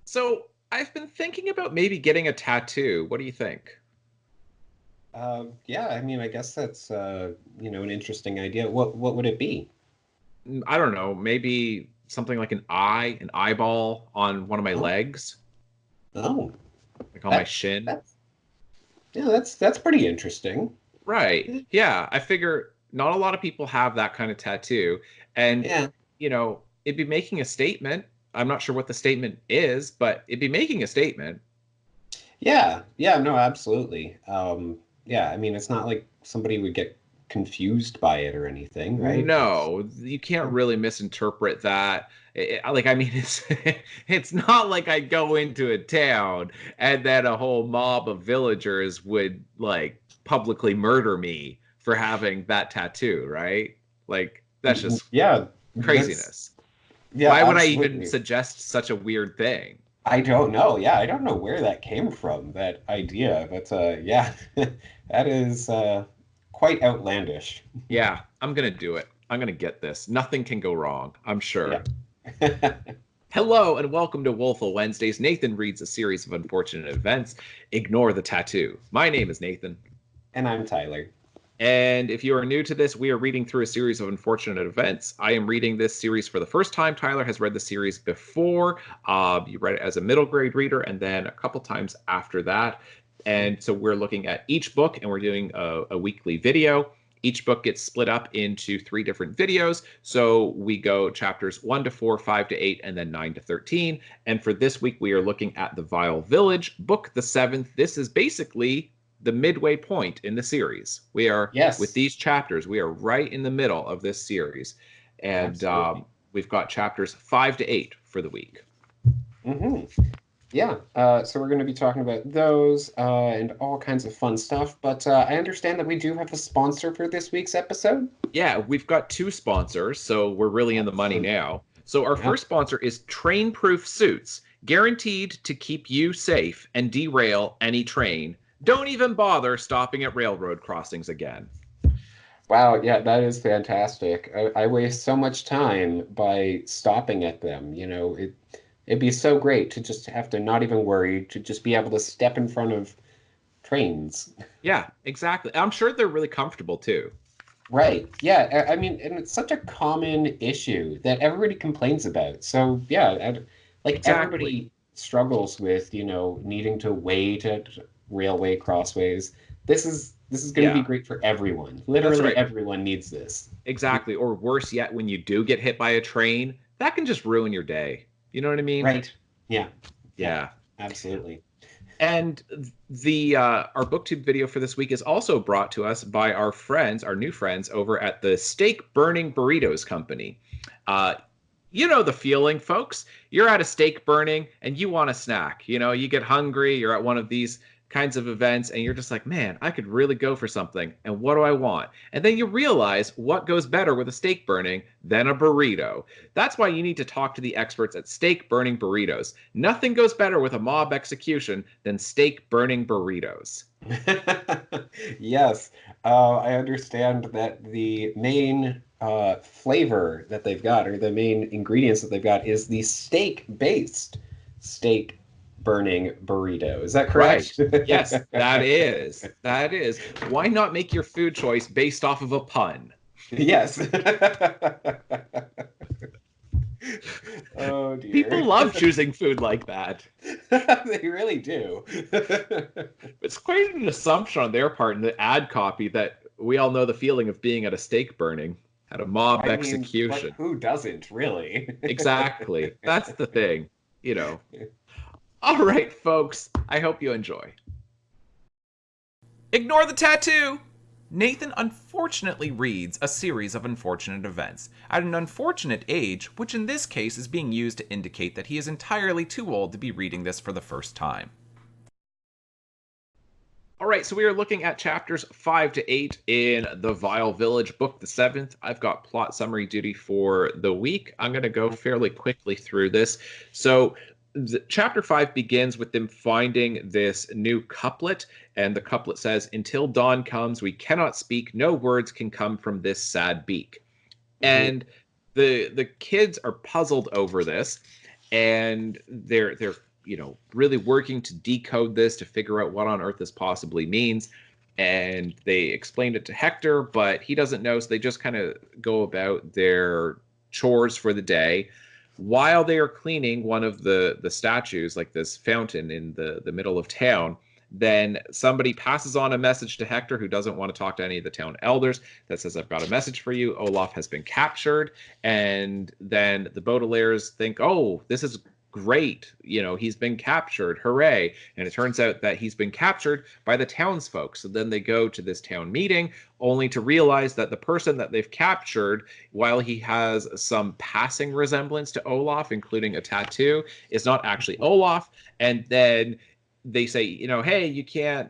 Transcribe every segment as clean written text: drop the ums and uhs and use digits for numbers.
So I've been thinking about maybe getting a tattoo. What do you think? Yeah, I mean, I guess that's an interesting idea. What would it be? I don't know, maybe something like an eyeball on one of my Oh, legs, oh, like on my that shin. that's yeah, that's pretty interesting. Right. Yeah, Yeah, I figure not a lot of people have that kind of tattoo. And, yeah, it'd be making a statement. I'm not sure what the statement is, but it'd be making a statement. yeah, no, absolutely. Yeah, I mean, it's not like somebody would get confused by it or anything, right? It's No, you can't really misinterpret that. I mean, it's it's not like I go into a town and then a whole mob of villagers would like publicly murder me for having that tattoo, right? Like that's just yeah, that's craziness. yeah, Why would I even absolutely. suggest such a weird thing? I don't know. Yeah, I don't know where that came from, that idea, but yeah, that is quite outlandish. Yeah, I'm gonna do it. I'm gonna get this. Nothing can go wrong, I'm Yeah. sure. Hello and welcome to Woeful Wednesdays. Nathan reads a series of unfortunate events. Ignore the tattoo. My name is Nathan. And I'm Tyler. And if you are new to this, we are reading through a series of unfortunate events. I am reading this series for the first time. Tyler has read the series before. You read it as a middle grade reader, and then a couple times after that. And so we're looking at each book, and we're doing a weekly video. Each book gets split up into three different videos. So we go chapters 1 to 4, 5 to 8, and then 9 to 13. And for this week, we are looking at The Vile Village, book the seventh. This is basically the midway point in the series. We are, with Yes, these chapters, we are right in the middle of this series. And absolutely. we've got chapters 5 to 8 for the week. hmm Yeah, so we're going to be talking about those and all kinds of fun stuff. But I understand that we do have a sponsor for this week's episode. Yeah, we've got two sponsors, so we're really in the money Excellent. now. So our Yeah. first sponsor is Train Proof Suits, guaranteed to keep you safe and derail any train. Don't even bother stopping at railroad crossings again. Wow, yeah, that is fantastic. I waste so much time by stopping at them. It'd be so great to just have to not even worry, to just be able to step in front of trains. Yeah, exactly. I'm sure they're really comfortable too. Right. Yeah. I mean, and it's such a common issue that everybody complains about. So yeah, like Exactly. everybody struggles with, needing to wait at railway crossways. This is going to be Yeah, great for everyone. that's Literally right. everyone needs this. Exactly. Or worse yet, when you do get hit by a train, that can just ruin your day. You know what I mean? Right. Yeah. Yeah. Yeah. Absolutely. And the our booktube video for this week is also brought to us by our friends, our new friends over at the Steak Burning Burritos Company. Uh, you know the feeling, folks. You're at a steak burning and you want a snack. You get hungry, you're at one of these kinds of events and you're just like, man, I could really go for something. And what do I want? And then you realize what goes better with a steak burning than a burrito. That's why you need to talk to the experts at Steak Burning Burritos. Nothing goes better with a mob execution than steak burning burritos. Yes, I understand that the main flavor that they've got, or the main ingredients that they've got, is the steak-based steak burning burrito. Is that Right. correct? Yes, that is. That is. Why not make your food choice based off of a pun? Yes. Oh People dear. love choosing food like that. They really do. It's quite an assumption on their part in the ad copy that we all know the feeling of being at a steak burning, at a mob I mean, but execution. who doesn't, really? Exactly. That's the thing, you know. All right, folks. I hope you enjoy. Ignore the tattoo! Nathan unfortunately reads a series of unfortunate events at an unfortunate age, which in this case is being used to indicate that he is entirely too old to be reading this for the first time. All right, so we are looking at chapters 5 to 8 in The Vile Village, book the seventh. I've got plot summary duty for the week. I'm going to go fairly quickly through this. So, chapter 5 begins with them finding this new couplet, and the couplet says, "Until dawn comes, we cannot speak, no words can come from this sad beak." Mhm. And the kids are puzzled over this, and they're really working to decode this, to figure out what on earth this possibly means. And they explained it to Hector, but he doesn't know, so they just kind of go about their chores for the day. While they are cleaning one of the statues, like this fountain in the middle of town, then somebody passes on a message to Hector, who doesn't want to talk to any of the town elders, that says, I've got a message for you. Olaf has been captured. And then the Baudelaires think, oh, this is great. He's been captured. Hooray. And it turns out that he's been captured by the townsfolk. So then they go to this town meeting, only to realize that the person that they've captured, while he has some passing resemblance to Olaf, including a tattoo, is not actually Olaf. And then they say, hey, you can't,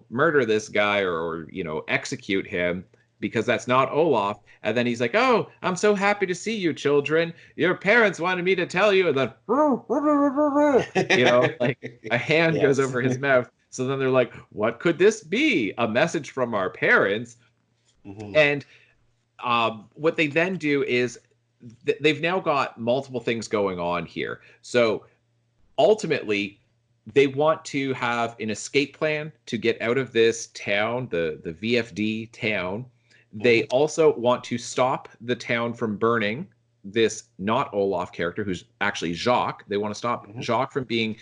murder this guy or execute him, because that's not Olaf. And then he's like, oh, I'm so happy to see you, children. Your parents wanted me to tell you. And then, like a hand goes over his mouth. So then they're like, what could this be? A message from our parents. Mm-hmm. And what they then do is they've now got multiple things going on here. So ultimately, they want to have an escape plan to get out of this town, the VFD town. They also want to stop the town from burning this not Olaf character, who's actually Jacques. They want to stop Jacques from being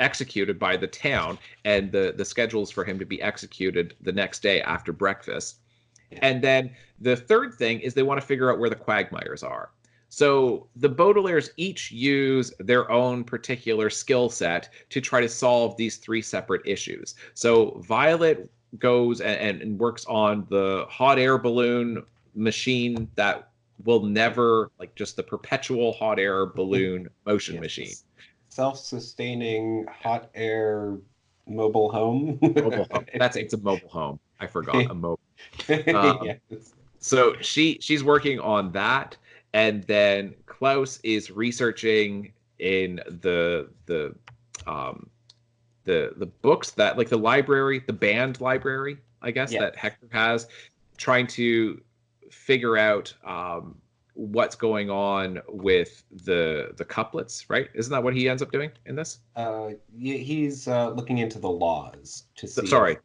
executed by the town, and the schedule is for him to be executed the next day after breakfast. And then the third thing is they want to figure out where the Quagmires are. So the Baudelaires each use their own particular skill set to try to solve these three separate issues. So Violet goes and works on the hot air balloon machine that will never, like, just the perpetual hot air balloon motion machine. Self-sustaining hot air mobile home. Mobile home. It's a mobile home. I forgot a mobile. So she's working on that, and then Klaus is researching in the books that, like, the library, the band library, I guess, that Hector has, trying to figure out what's going on with the couplets, right? Isn't that what he ends up doing in this? He's looking into the laws to see. Sorry.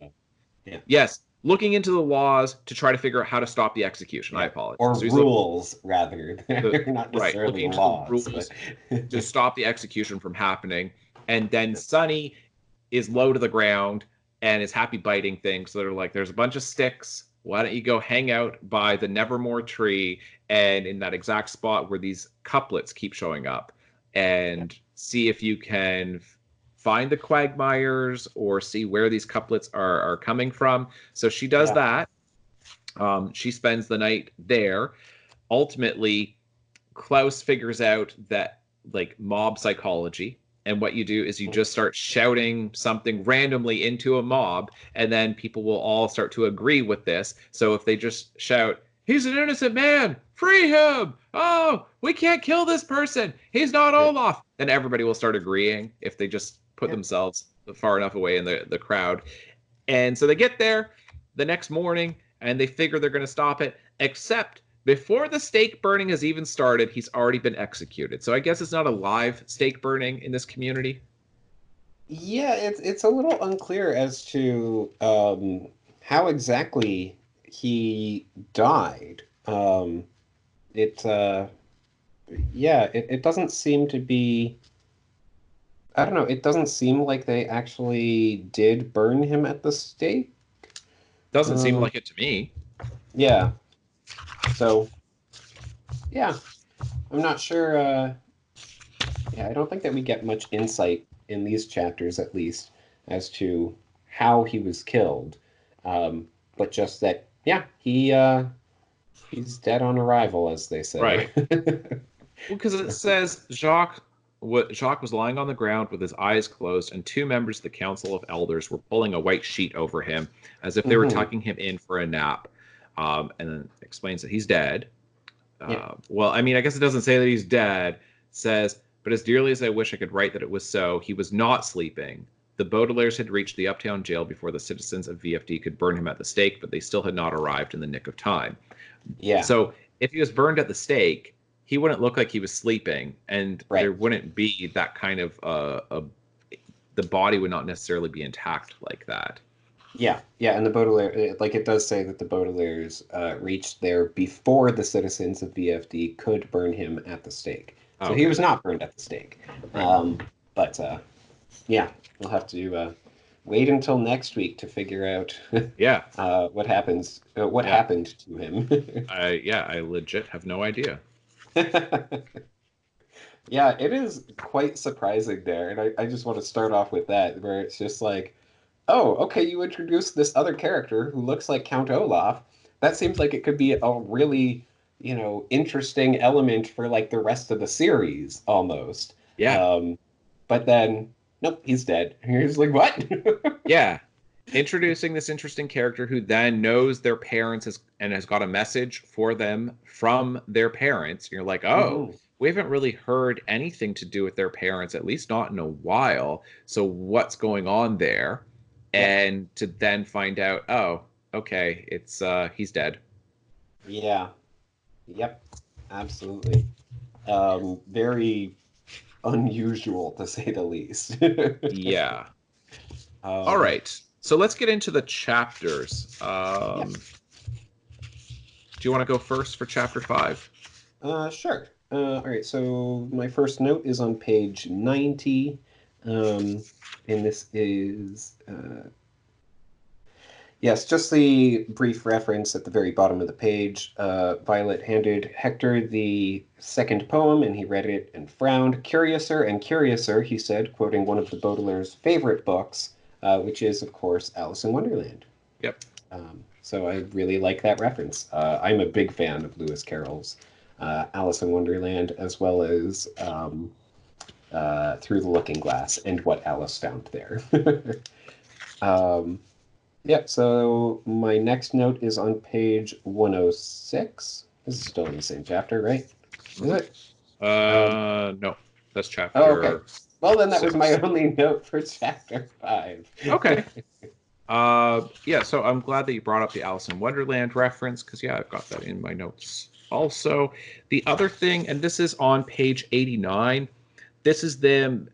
Yes, looking into the laws to try to figure out how to stop the execution. I apologize. Or so rules, rather. They're not necessarily laws. Rules to stop the execution from happening. And then Sonny is low to the ground and is happy biting things. So they're like, there's a bunch of sticks. Why don't you go hang out by the Nevermore tree, and in that exact spot where these couplets keep showing up, and see if you can find the Quagmires or see where these couplets are coming from. So she does that. She spends the night there. Ultimately, Klaus figures out that, like, mob psychology. And what you do is you just start shouting something randomly into a mob, and then people will all start to agree with this. So if they just shout, he's an innocent man, free him! Oh, we can't kill this person! He's not Olaf! Then everybody will start agreeing if they just put themselves far enough away in the crowd. And so they get there the next morning, and they figure they're going to stop it, except before the stake burning has even started, he's already been executed. So I guess it's not a live stake burning in this community. Yeah, it's a little unclear as to how exactly he died. It doesn't seem to be. I don't know. It doesn't seem like they actually did burn him at the stake. Doesn't seem like it to me. Yeah. So, yeah, I'm not sure. I don't think that we get much insight in these chapters, at least, as to how he was killed. But just that, he's dead on arrival, as they say. Right. Well, because it says Jacques was lying on the ground with his eyes closed, and two members of the Council of Elders were pulling a white sheet over him as if they were tucking him in for a nap. And then explains that he's dead. Well, I mean, I guess it doesn't say that he's dead. It says, but as dearly as I wish I could write that it was so, he was not sleeping. The Baudelaires had reached the uptown jail before the citizens of VFD could burn him at the stake, but they still had not arrived in the nick of time. Yeah. So if he was burned at the stake, he wouldn't look like he was sleeping, and there wouldn't be that kind of a the body would not necessarily be intact like that. Yeah, yeah, and the Baudelaire, like it does say that the Baudelaires reached there before the citizens of VFD could burn him at the stake. So he Okay, was not burned at the stake. right. But yeah, we'll have to wait until next week to figure out Yeah, what happens, what yeah. happened to him. I legit have no idea. Yeah, it is quite surprising there, and I just want to start off with that, where it's just like, oh, okay, you introduced this other character who looks like Count Olaf. That seems like it could be a really, interesting element for like the rest of the series almost. Yeah, But then, nope, he's dead. He's like, what? yeah. Introducing this interesting character who then knows their parents and has got a message for them from their parents. You're like, oh, hmm we haven't really heard anything to do with their parents, at least not in a while. So what's going on there? Yeah, And to then find out, oh, okay, it's he's dead. yeah, yep, absolutely. Very unusual to say the least. Yeah. All Um, right. So let's get into the chapters. yeah, Do you want to go first for chapter 5? sure. All right, so my first note is on page 90. And this is, yes, just the brief reference at the very bottom of the page. Violet handed Hector the second poem, and he read it and frowned. Curiouser and curiouser, he said, quoting one of the Baudelaire's favorite books, which is, of course, Alice in Wonderland. Yep. So I really like that reference. I'm a big fan of Lewis Carroll's Alice in Wonderland, as well as Through the Looking Glass and What Alice Found There. Yeah, so my next note is on page 106. This is still in the same chapter, right? Is it? No, that's Oh, okay. chapter Well, then that was 6. my only note for chapter 5. Okay. Yeah, so I'm glad that you brought up the Alice in Wonderland reference because, yeah, I've got that in my notes also. The other thing, and this is on page 89, this is them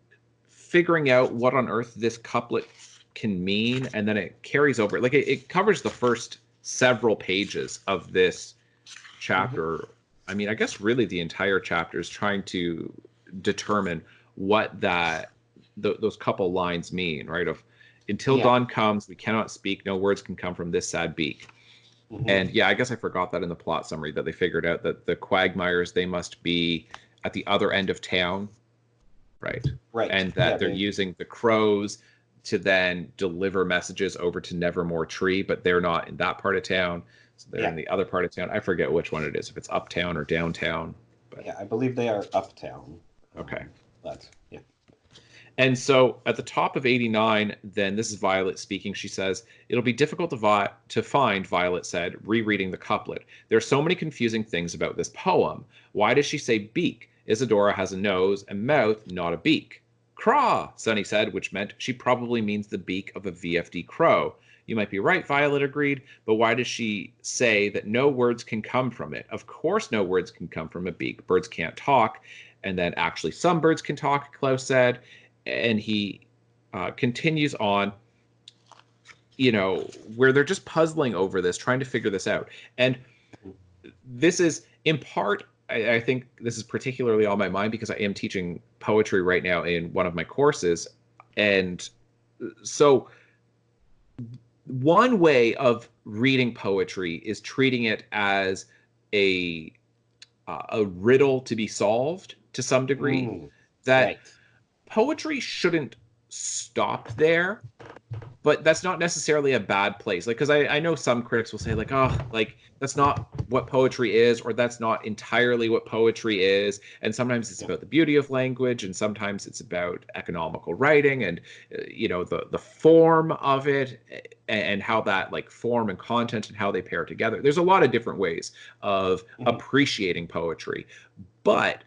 figuring out what on earth this couplet can mean, and then it carries over. Like, it covers the first several pages of this chapter. I mean, I guess really the entire chapter is trying to determine what those couple lines mean, right? Of until Yeah. dawn comes, we cannot speak. No words can come from this sad beak. And yeah, I guess I forgot that in the plot summary that they figured out that the Quagmires, they must be at the other end of town, right? Right. And that Yeah, they're using the crows to then deliver messages over to Nevermore Tree, but they're not in that part of town. So they're in the other part of town. I forget which one it is, if it's uptown or downtown. But Yeah, I believe they are uptown. okay. But yeah. And so at the top of 89, then this is Violet speaking. She says, it'll be difficult to find, Violet said, rereading the couplet. There are so many confusing things about this poem. Why does she say beak? Isadora has a nose and mouth, not a beak. Craw, Sunny said, which meant she probably means the beak of a VFD crow. You might be right, Violet agreed, but why does she say that no words can come from it? Of course no words can come from a beak. Birds can't talk. And then actually some birds can talk, Klaus said. And he continues on, where they're just puzzling over this, trying to figure this out. And this is in part, I think this is particularly on my mind because I am teaching poetry right now in one of my courses. And so one way of reading poetry is treating it as a riddle to be solved to some degree. That Right. poetry shouldn't stop there, but that's not necessarily a bad place. Like, because I know some critics will say, like, oh, like, that's not what poetry is, or that's not entirely what poetry is. And sometimes it's about the beauty of language, and sometimes it's about economical writing and, the form of it and how that, like, form and content and how they pair together. There's a lot of different ways of appreciating poetry. But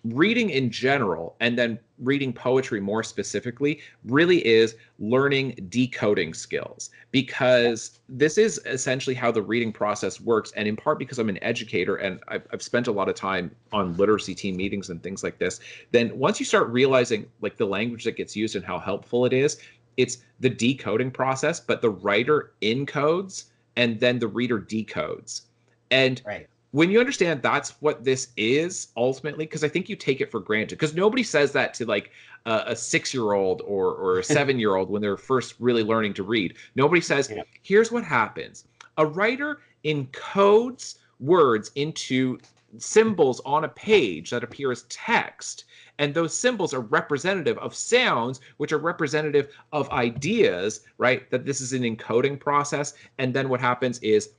reading in general, and then reading poetry more specifically, really is learning decoding skills, because this is essentially how the reading process works. And in part because I'm an educator and I've spent a lot of time on literacy team meetings and things like this, then once you start realizing like the language that gets used and how helpful it is, it's the decoding process, but the writer encodes and then the reader decodes. And Right. when you understand that's what this is ultimately, because I think you take it for granted, because nobody says that to like a 6-year-old or a 7-year-old when they're first really learning to read. Nobody says, Yeah. here's what happens. A writer encodes words into symbols on a page that appear as text. And those symbols are representative of sounds, which are representative of ideas, right? That this is an encoding process. And then what happens is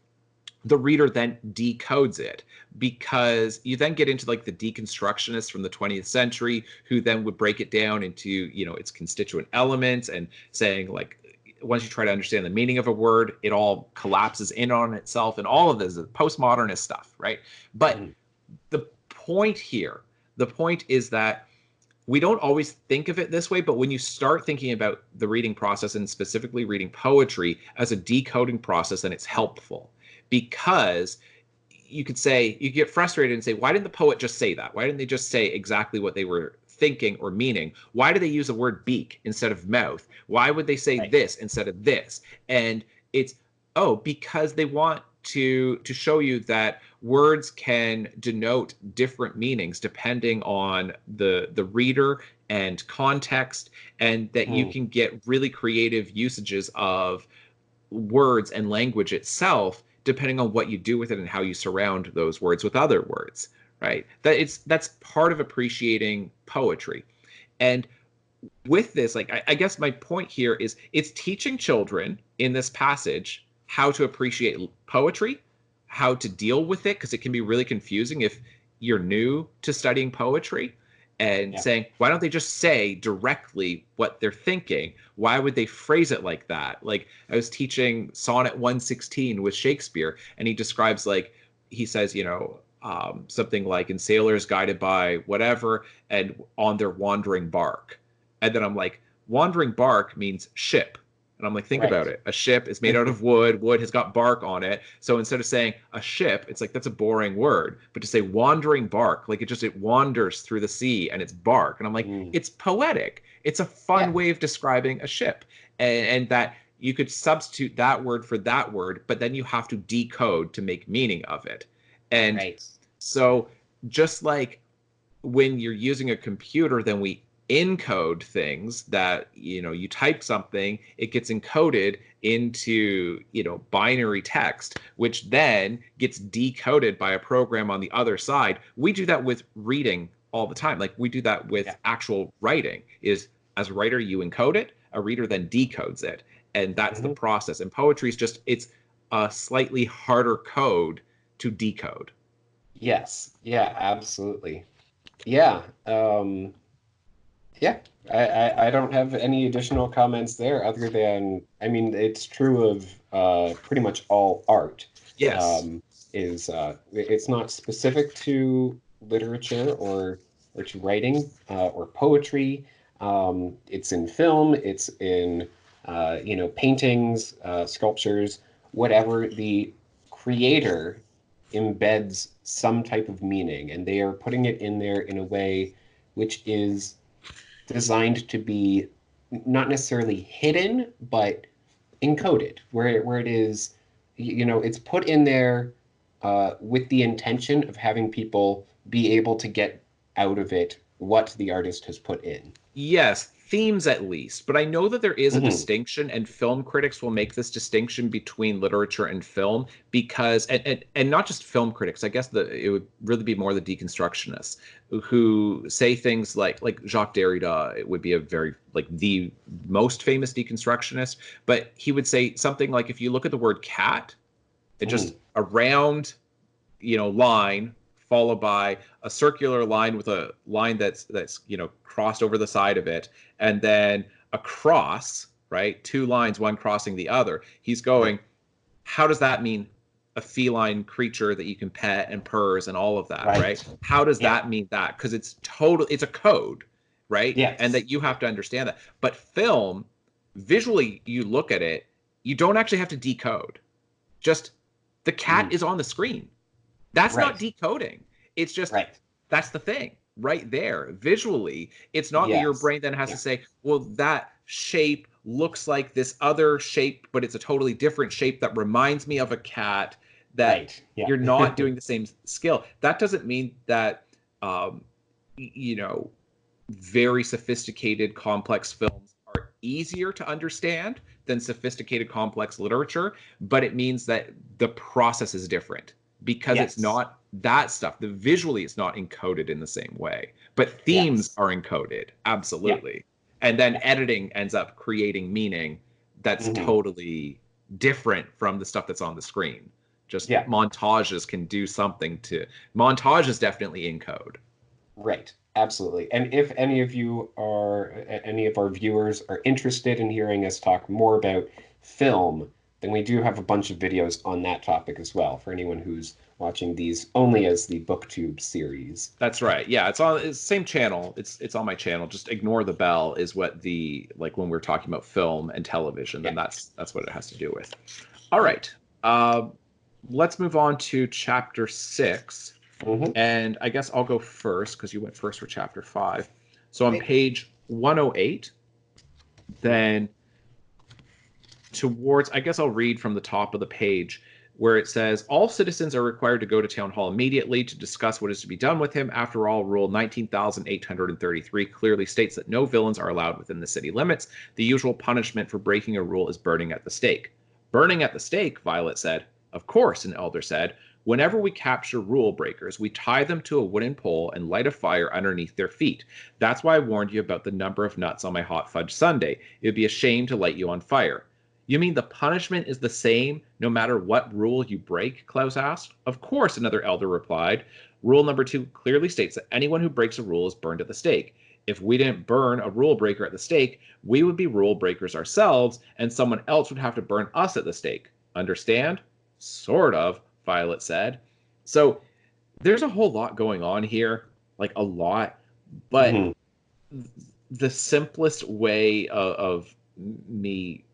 the reader then decodes it, because you then get into like the deconstructionists from the 20th century who then would break it down into, you know, its constituent elements, and saying like, once you try to understand the meaning of a word, it all collapses in on itself, and all of this is postmodernist stuff, right? But the point here, the point is that we don't always think of it this way, but when you start thinking about the reading process, and specifically reading poetry as a decoding process, then it's helpful. Because you could say, you get frustrated and say, why didn't the poet just say that? Why didn't they just say exactly what they were thinking or meaning? Why do they use the word beak instead of mouth? Why would they say this instead of this? And it's, oh, because they want to show you that words can denote different meanings depending on the reader and context, and that you can get really creative usages of words and language itself depending on what you do with it and how you surround those words with other words, right? That's part of appreciating poetry. And with this, like, I guess my point here is it's teaching children in this passage how to appreciate poetry, how to deal with it, because it can be really confusing if you're new to studying poetry, and saying, why don't they just say directly what they're thinking? Why would they phrase it like that? Like, I was teaching Sonnet 116 with Shakespeare, and he describes, like, he says, you know, something like, "And sailors guided by whatever, and on their wandering bark." And then I'm like, wandering bark means ship. And I'm like, think about it. A ship is made out of wood. Wood has got bark on it. So instead of saying a ship, it's like, that's a boring word. But to say wandering bark, like it wanders through the sea and it's bark. And I'm like, it's poetic. It's a fun way of describing a ship. And that you could substitute that word for that word, but then you have to decode to make meaning of it. And so just like when you're using a computer, then we encode things that, you know, you type something, it gets encoded into, you know, binary text, which then gets decoded by a program on the other side. We do that with reading all the time. Like, we do that with actual writing. Is, as a writer, you encode it, a reader then decodes it, and that's the process. And poetry is just, it's a slightly harder code to decode. Yes. Yeah, absolutely. Yeah. Yeah, I don't have any additional comments there other than, I mean, it's true of pretty much all art. Yes. It's not specific to literature or to writing or poetry. It's in film, it's in you know, paintings, sculptures, whatever. The creator embeds some type of meaning, and they are putting it in there in a way which is designed to be not necessarily hidden, but encoded, where it is, you know, it's put in there with the intention of having people be able to get out of it what the artist has put in. Yes, themes at least. But I know that there is a distinction, and film critics will make this distinction between literature and film, because, and not just film critics, I guess it would really be more the deconstructionists who say things like Jacques Derrida. It would be a very, like, the most famous deconstructionist, but he would say something like, if you look at the word cat, it just a round, you know, line followed by a circular line with a line that's you know, crossed over the side of it, and then a cross, right? Two lines, one crossing the other. He's going, how does that mean a feline creature that you can pet and purrs and all of that, Right. right? How does Yeah. that mean that? Because it's a code, right? Yes. And that you have to understand that. But film, visually, you look at it, you don't actually have to decode. Just the cat is on the screen. That's Right. not decoding. It's just Right. that's the thing right there. Visually, it's not that your Yes. brain then has Yeah. to say, well, that shape looks like this other shape, but it's a totally different shape that reminds me of a cat, that Right. Yeah. you're not doing the same skill. That doesn't mean that, you know, very sophisticated, complex films are easier to understand than sophisticated, complex literature, but it means that the process is different because Yes. it's not that stuff. The visually it's not encoded in the same way, but themes Yes. are encoded, absolutely. And then editing ends up creating meaning that's totally different from the stuff that's on the screen. Just montages can do something to montages definitely encode. Right. Absolutely. And if any of you are, any of our viewers are interested in hearing us talk more about film, then we do have a bunch of videos on that topic as well for anyone who's watching these only as the BookTube series. That's right. Yeah, it's on it's same channel. It's on my channel. Just ignore the bell is what the like when we're talking about film and television, then that's what it has to do with. All right. Let's move on to chapter 6. And I guess I'll go first because you went first for chapter 5. So on page 108, then towards, I guess I'll read from the top of the page where it says, all citizens are required to go to town hall immediately to discuss what is to be done with him. After all, Rule 19,833 clearly states that no villains are allowed within the city limits. The usual punishment for breaking a rule is burning at the stake. Burning at the stake, Violet said. Of course, an elder said. Whenever we capture rule breakers, we tie them to a wooden pole and light a fire underneath their feet. That's why I warned you about the number of nuts on my hot fudge sundae. It would be a shame to light you on fire. You mean the punishment is the same no matter what rule you break? Klaus asked. Of course, another elder replied. Rule number 2 clearly states that anyone who breaks a rule is burned at the stake. If we didn't burn a rule breaker at the stake, we would be rule breakers ourselves, and someone else would have to burn us at the stake. Understand? Sort of, Violet said. So there's a whole lot going on here, like a lot, but the simplest way of me,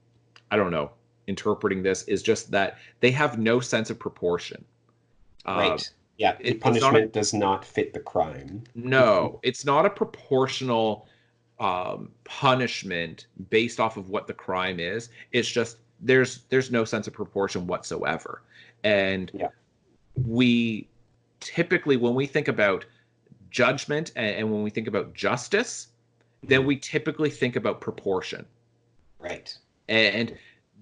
I don't know, interpreting this is just that they have no sense of proportion. Right. Yeah, the punishment does not fit the crime. No, it's not a proportional punishment based off of what the crime is. It's just there's no sense of proportion whatsoever. And we typically, when we think about judgment and when we think about justice, then we typically think about proportion. Right. And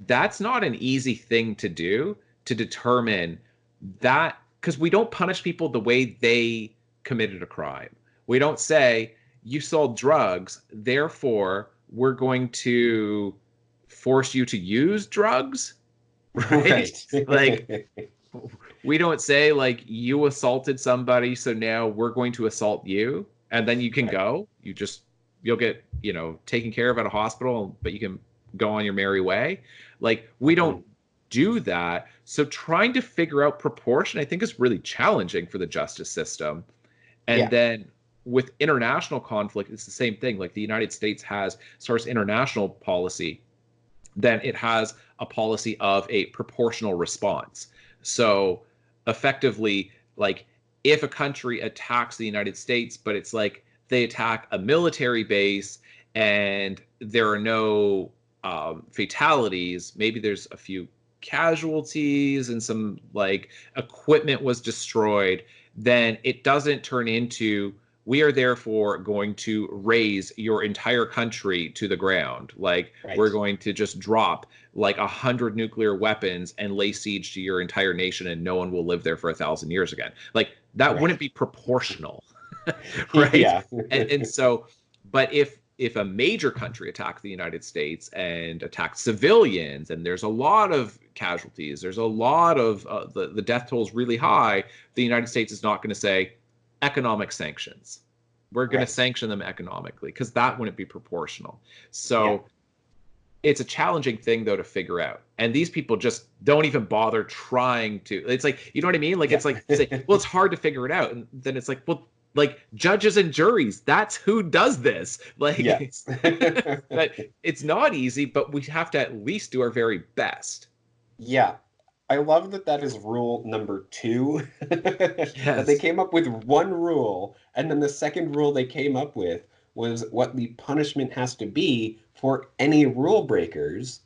that's not an easy thing to do, to determine that, because we don't punish people the way they committed a crime. We don't say, you sold drugs, therefore we're going to force you to use drugs. Right? Like, we don't say, like, you assaulted somebody, so now we're going to assault you, and then you can go. You'll get, taken care of at a hospital, but you can go on your merry way. Like, we don't do that. So trying to figure out proportion, I think, is really challenging for the justice system. And then with international conflict, it's the same thing. Like, the United States has, as far as international policy, then it has a policy of a proportional response. So effectively, like, if a country attacks the United States, but it's like they attack a military base and there are no fatalities, maybe there's a few casualties and some like equipment was destroyed, then it doesn't turn into, we are therefore going to raise your entire country to the ground. Like, we're going to just drop like 100 nuclear weapons and lay siege to your entire nation, and no one will live there for 1,000 years again. Like, that wouldn't be proportional. Right? Yeah. and so, but if a major country attacked the United States and attacked civilians, and there's a lot of casualties, there's a lot of the death toll is really high, the United States is not going to say economic sanctions. We're going to sanction them economically, because that wouldn't be proportional. So it's a challenging thing though to figure out, and these people just don't even bother trying to. It's like, you know what I mean? Like, it's like, say, well, it's hard to figure it out, and then it's like, well, like judges and juries, that's who does this. Like, Yes. but it's not easy, but we have to at least do our very best. Yeah. I love that that is rule number 2. That they Yes. came up with one rule, and then the second rule they came up with was what the punishment has to be for any rule breakers.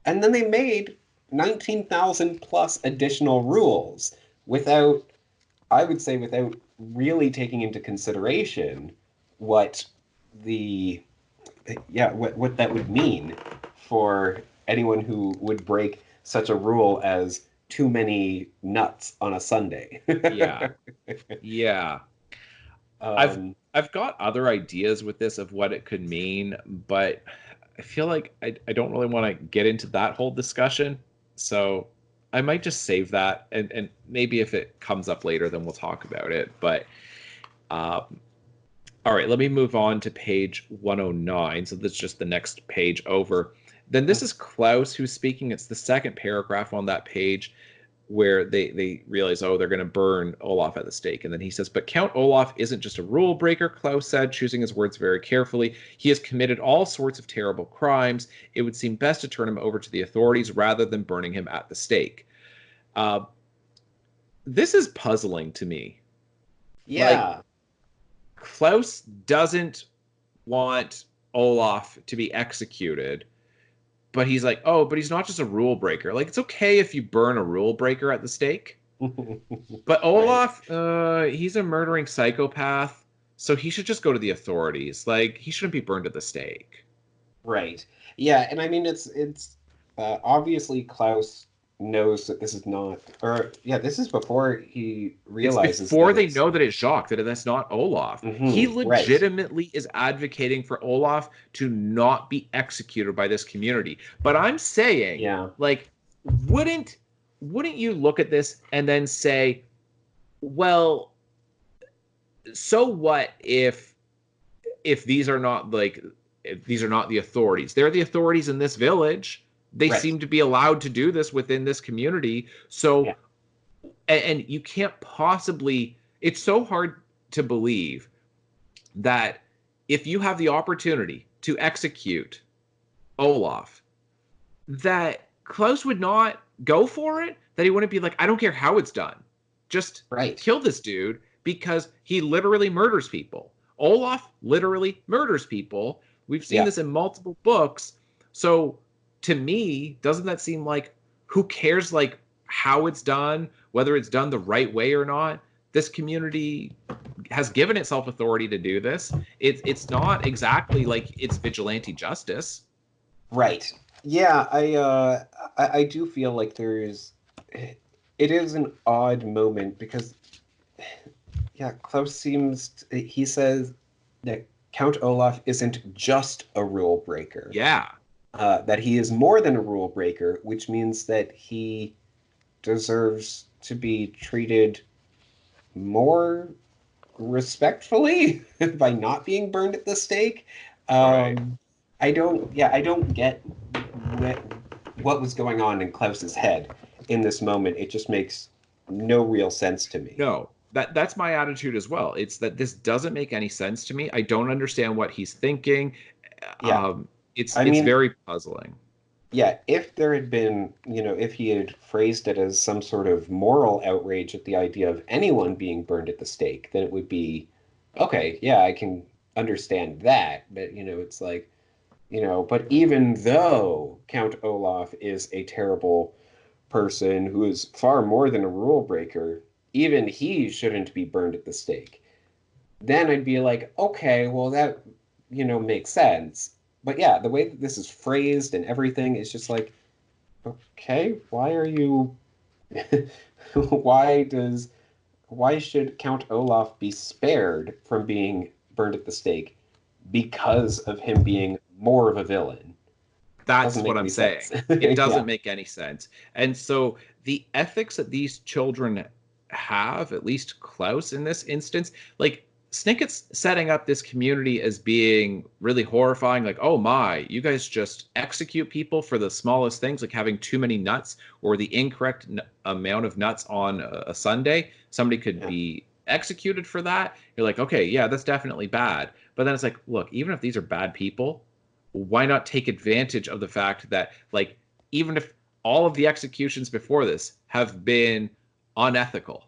And then they made 19,000 plus additional rules without, I would say, without really taking into consideration what the, what that would mean for anyone who would break such a rule as too many nuts on a Sunday. Yeah. Yeah. I've um, I've got other ideas with this of what it could mean, but I feel like I don't really want to get into that whole discussion. So I might just save that, and maybe if it comes up later, then we'll talk about it. But um, all right, let me move on to page 109. So that's just the next page over. Then this is Klaus who's speaking. It's the second paragraph on that page where they realize, oh, they're going to burn Olaf at the stake. And then he says, but Count Olaf isn't just a rule breaker, Klaus said, choosing his words very carefully. He has committed all sorts of terrible crimes. It would seem best to turn him over to the authorities rather than burning him at the stake. This is puzzling to me. yeah. Like, Klaus doesn't want Olaf to be executed, but he's like, oh, but he's not just a rule breaker. Like, it's okay if you burn a rule breaker at the stake, but Right. Olaf, he's a murdering psychopath, so he should just go to the authorities. Like, he shouldn't be burned at the stake. Right. Yeah, and I mean it's obviously Klaus knows that this is not, or yeah, this is before he It's realizes before that they it's know that it's Jacques, that that's not Olaf. He right. legitimately is advocating for Olaf to not be executed by this community. But I'm saying, Yeah. like, wouldn't wouldn't you look at this and then say, well, so what if these are not like if these are not the authorities? They're the authorities in this village. They Right. seem to be allowed to do this within this community. So Yeah. and you can't possibly, it's so hard to believe that if you have the opportunity to execute Olaf, that Klaus would not go for it, that he wouldn't be like, I don't care how it's done, just Right. kill this dude, because he literally murders people. Olaf literally murders people. We've seen Yeah. this in multiple books. So to me, doesn't that seem like, who cares like how it's done, whether it's done the right way or not? This community has given itself authority to do this. It's not exactly like it's vigilante justice. Right. Yeah, I do feel like it is an odd moment because yeah, Klaus he says that Count Olaf isn't just a rule breaker. Yeah. That he is more than a rule breaker, which means that he deserves to be treated more respectfully by not being burned at the stake. Right. I don't get what, what was going on in Klaus's head in this moment. It just makes no real sense to me. No, that's my attitude as well. It's that this doesn't make any sense to me. I don't understand what he's thinking. Yeah, I It's mean, very puzzling. yeah, if there had been, if he had phrased it as some sort of moral outrage at the idea of anyone being burned at the stake, then it would be, okay, yeah, I can understand that. But, it's like, but even though Count Olaf is a terrible person who is far more than a rule breaker, even he shouldn't be burned at the stake. Then I'd be like, okay, well, that, makes sense. But yeah, the way that this is phrased and everything is just like, okay, why are you, why does, why should Count Olaf be spared from being burned at the stake because of him being more of a villain? Doesn't That's what make I'm any saying. sense. It doesn't Yeah. make any sense. And so the ethics that these children have, at least Klaus in this instance, like, Snicket's setting up this community as being really horrifying. Like, oh my, you guys just execute people for the smallest things, like having too many nuts or the incorrect amount of nuts on a Sunday. Somebody could Yeah. be executed for that. You're like, okay, yeah, that's definitely bad. But then it's like, look, even if these are bad people, why not take advantage of the fact that, like, even if all of the executions before this have been unethical,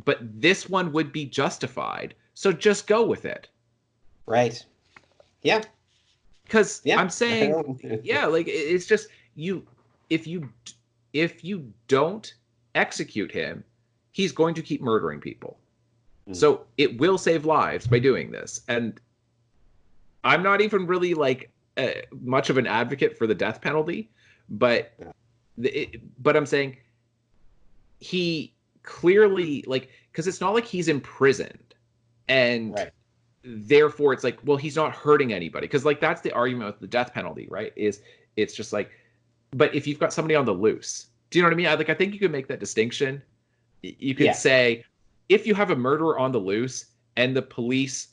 but this one would be justified. So just go with it. Right. Yeah. Because Yeah. I'm saying, yeah, like it's just you. If you if you don't execute him, he's going to keep murdering people. So it will save lives by doing this. And I'm not even really like much of an advocate for the death penalty, but but I'm saying he clearly, like, because it's not like he's imprisoned and Right. therefore it's like, well, he's not hurting anybody, because like that's the argument with the death penalty, right? Is it's just like, but if you've got somebody on the loose, do you know what I mean? I think you could make that distinction. You could Yes. say, if you have a murderer on the loose and the police,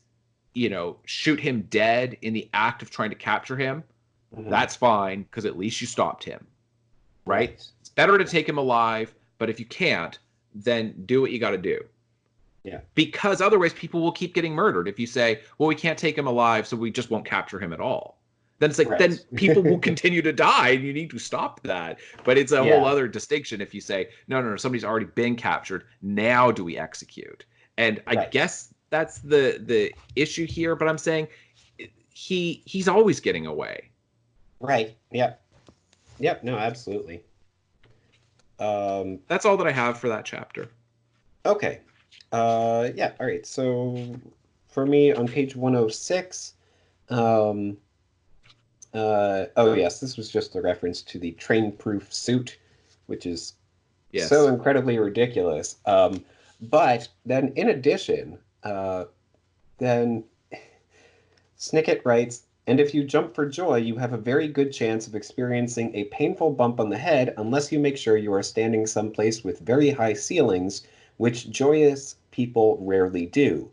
shoot him dead in the act of trying to capture him, that's fine, because at least you stopped him, right? It's better to take him alive, but if you can't, then do what you got to do. Yeah. Because otherwise people will keep getting murdered. If you say, well, we can't take him alive, so we just won't capture him at all, then it's like, then people will continue to die, and you need to stop that. But it's a whole other distinction if you say, no, somebody's already been captured, now do we execute? And I guess that's the issue here, but I'm saying he's always getting away. Right. Yep. Yep. No, absolutely. That's all that I have for that chapter. Okay. Yeah. All right. So for me on page 106, oh yes, this was just a reference to the train-proof suit, which is so incredibly ridiculous. But then in addition, then Snicket writes, and if you jump for joy, you have a very good chance of experiencing a painful bump on the head unless you make sure you are standing someplace with very high ceilings, which joyous people rarely do.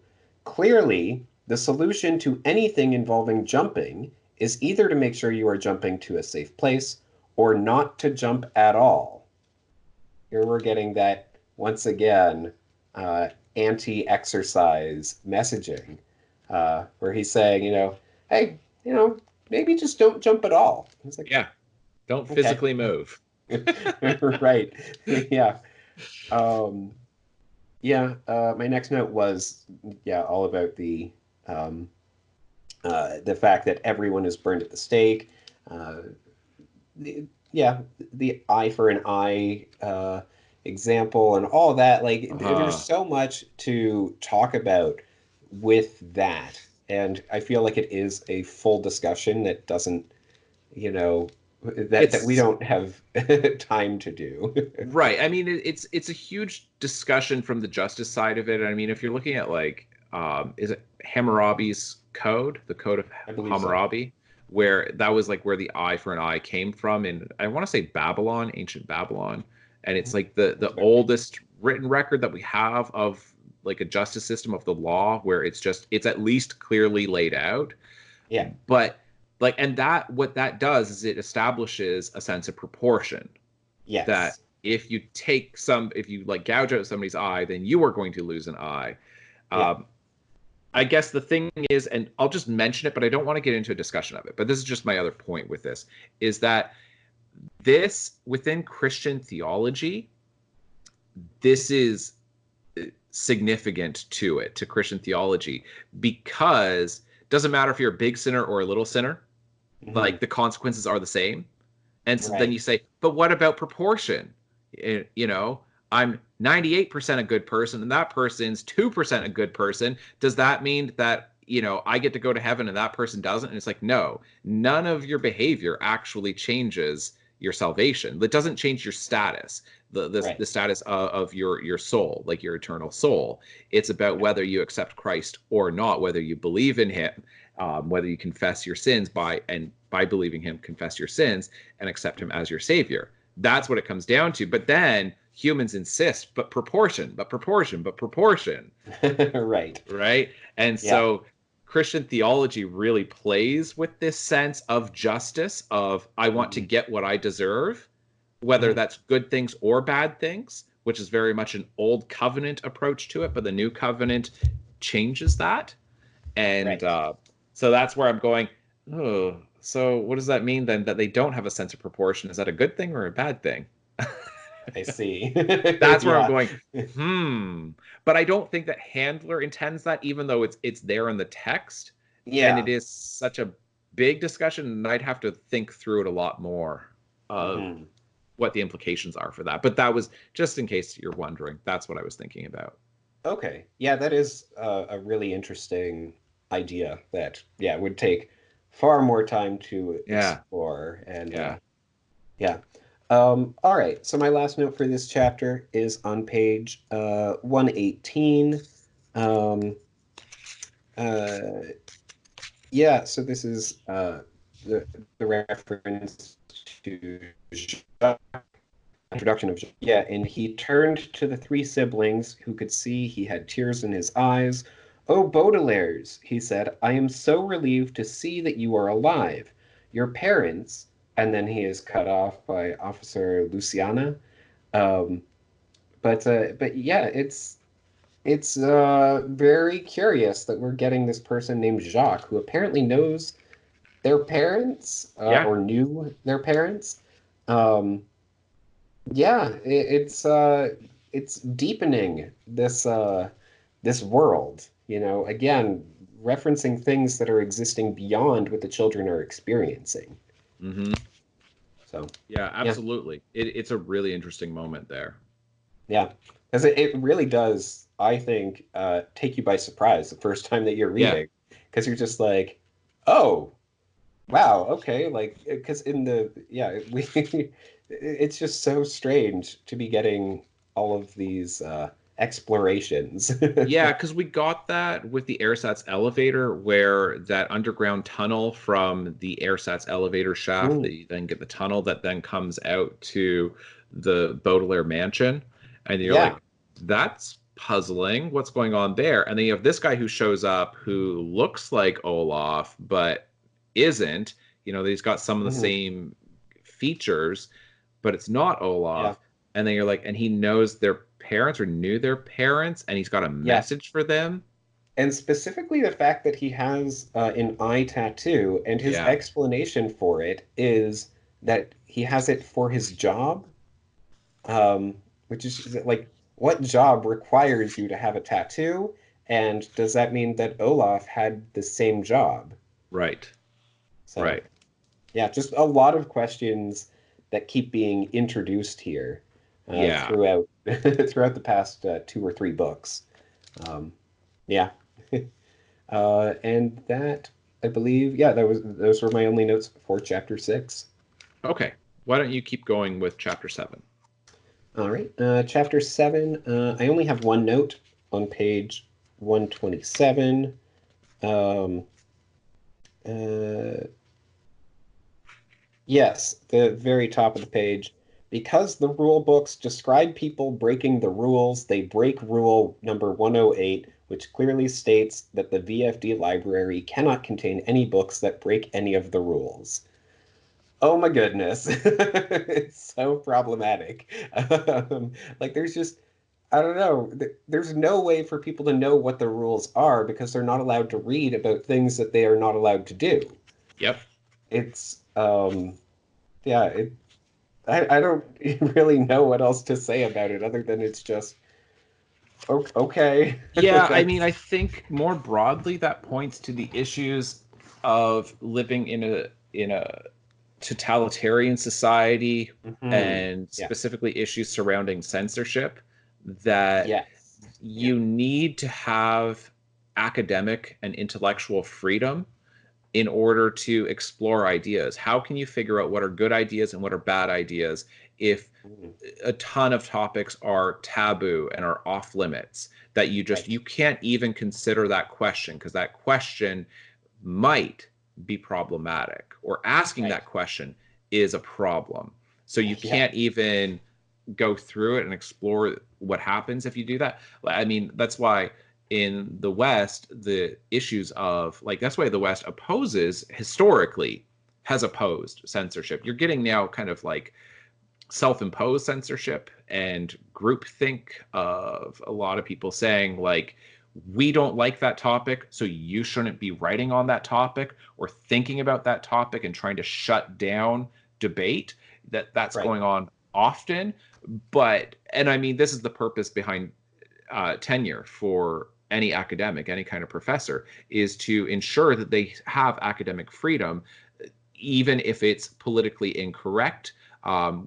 Clearly, the solution to anything involving jumping is either to make sure you are jumping to a safe place or not to jump at all. Here we're getting that, once again, anti-exercise messaging, where he's saying, hey, maybe just don't jump at all. It's like, yeah, don't physically move. Right. Yeah. My next note was, all about the fact that everyone is burned at the stake. The eye for an eye example and all that. Like, there's so much to talk about with that. And I feel like it is a full discussion that doesn't, that we don't have time to do. Right. I mean, it's a huge discussion from the justice side of it. I mean, if you're looking at like, is it Hammurabi's code, the code of Hammurabi, where that was like where the eye for an eye came from, and I want to say Babylon, ancient Babylon, and it's like the oldest written record that we have of like a justice system of the law, where it's at least clearly laid out. Yeah. But like, and that, what that does is it establishes a sense of proportion. Yes. That if you like gouge out somebody's eye, then you are going to lose an eye. I guess the thing is, and I'll just mention it, but I don't want to get into a discussion of it, but this is just my other point with this, is that this, within Christian theology, this is significant to Christian theology, because it doesn't matter if you're a big sinner or a little sinner, like the consequences are the same. And so then you say, but what about proportion? I'm 98% a good person and that person's 2% a good person. Does that mean that, I get to go to heaven and that person doesn't? And it's like, no, none of your behavior actually changes your salvation. It doesn't change your status, the status of your soul, like your eternal soul. It's about whether you accept Christ or not, whether you believe in him, whether you confess your sins by believing him, confess your sins and accept him as your savior. That's what it comes down to. But then humans insist, but proportion, but proportion, but proportion. Right. Right? And Yeah. so Christian theology really plays with this sense of justice, of I want to Mhm. get what I deserve, whether Mhm. that's good things or bad things, which is very much an old covenant approach to it, but the new covenant changes that. And Right. so that's where I'm going, oh, so what does that mean then that they don't have a sense of proportion? Is that a good thing or a bad thing? I see. That's where I'm Yeah. going, But I don't think that Handler intends that, even though it's there in the text. And it Yeah. is such a big discussion, and I'd have to think through it a lot more of Hmm. what the implications are for that. But that was just in case you're wondering. That's what I was thinking about. Okay. Yeah, that is a really interesting idea that, yeah, would take far more time to Yeah, explore. And yeah. yeah. All right. So my last note for this chapter is on page 118. Um, uh, yeah, so this is the reference to Jacques, introduction of Jacques. Yeah, and he turned to the three siblings who could see he had tears in his eyes. Oh, Baudelaires, he said, I am so relieved to see that you are alive. Your parents, and then he is cut off by Officer Luciana. Um, but yeah, it's very curious that we're getting this person named Jacques who apparently knows their parents Yeah. or knew their parents. Um, yeah, it's deepening this world, again, referencing things that are existing beyond what the children are experiencing. Hmm. So, Yeah, yeah, absolutely. It's a really interesting moment there. yeah, because it really does, I think, take you by surprise the first time that you're Yeah. reading, because you're just like, oh, wow, okay, like, because in the, yeah, it's just so strange to be getting all of these explorations. Yeah, because we got that with the AirSats elevator, where that underground tunnel from the AirSats elevator shaft, that Mm, you then get the tunnel that then comes out to the Baudelaire mansion. And you're yeah, like, that's puzzling. What's going on there? And then you have this guy who shows up who looks like Olaf, but isn't. He's got some of the mhm, same features, but it's not yeah, Olaf. And then you're like, and he knows their parents or knew their parents, and he's got a yeah. message for them. And specifically the fact that he has an eye tattoo, and his Yeah, explanation for it is that he has it for his job, which is like, what job requires you to have a tattoo? And does that mean that Olaf had the same job? right, So, right. yeah, just a lot of questions that keep being introduced here Yeah. throughout throughout the past two or three books. Um, yeah, and that I believe, yeah, those were my only notes for chapter 6. Okay. Why don't you keep going with chapter 7? All right, chapter 7. I only have one note on page 127. Um, uh, Yes, the very top of the page. Because the rule books describe people breaking the rules, they break rule number 108, which clearly states that the VFD library cannot contain any books that break any of the rules. Oh my goodness. It's so problematic. Like, there's just, I don't know, there's no way for people to know what the rules are because they're not allowed to read about things that they are not allowed to do. Yep. It's, yeah, I don't really know what else to say about it other than it's just okay. Yeah, I mean, That's I think more broadly that points to the issues of living in a totalitarian society, mhm. and Yeah. specifically issues surrounding censorship, that Yes. Yeah. you need to have academic and intellectual freedom in order to explore ideas. How can you figure out what are good ideas and what are bad ideas if Mhm. a ton of topics are taboo and are off limits, that Right. you can't even consider that question because that question might be problematic, or asking Right. that question is a problem. So you Yeah. can't even go through it and explore what happens if you do that. I mean, that's why in the West, the issues of like, that's why the West historically has opposed censorship. You're getting now kind of like self-imposed censorship and groupthink of a lot of people saying like, we don't like that topic, so you shouldn't be writing on that topic or thinking about that topic and trying to shut down debate. That's Right. going on often. But, and I mean, this is the purpose behind tenure for any academic, any kind of professor, is to ensure that they have academic freedom, even if it's politically incorrect,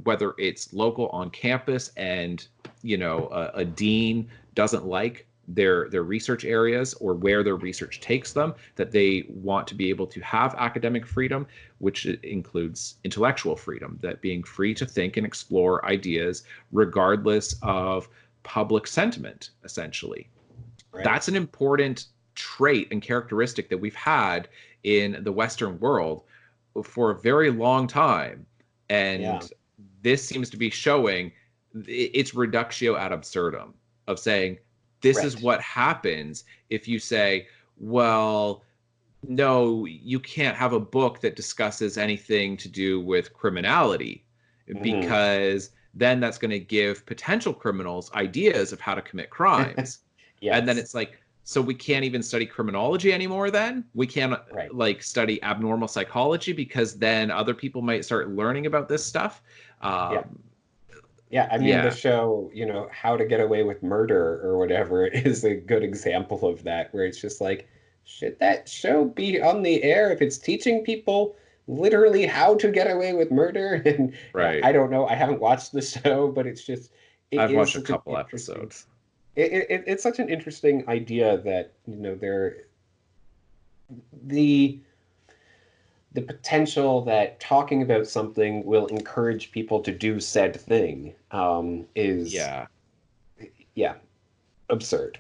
whether it's local on campus and, you know, a dean doesn't like their research areas or where their research takes them, that they want to be able to have academic freedom, which includes intellectual freedom, that being free to think and explore ideas regardless of public sentiment, essentially. Right. That's an important trait and characteristic that we've had in the Western world for a very long time. And this seems to be showing its reductio ad absurdum of saying, this is what happens if you say, well, no, you can't have a book that discusses anything to do with criminality, because then that's going to give potential criminals ideas of how to commit crimes. And then it's like, so we can't even study criminology anymore then? We can't like study abnormal psychology because then other people might start learning about this stuff. Yeah, I mean, the show, you know, How to Get Away with Murder or whatever is a good example of that, where it's just like, should that show be on the air if it's teaching people literally how to get away with murder? And I don't know. I haven't watched the show, but it's just, I've watched a couple episodes. It's such an interesting idea that, you know, the potential that talking about something will encourage people to do said thing is absurd.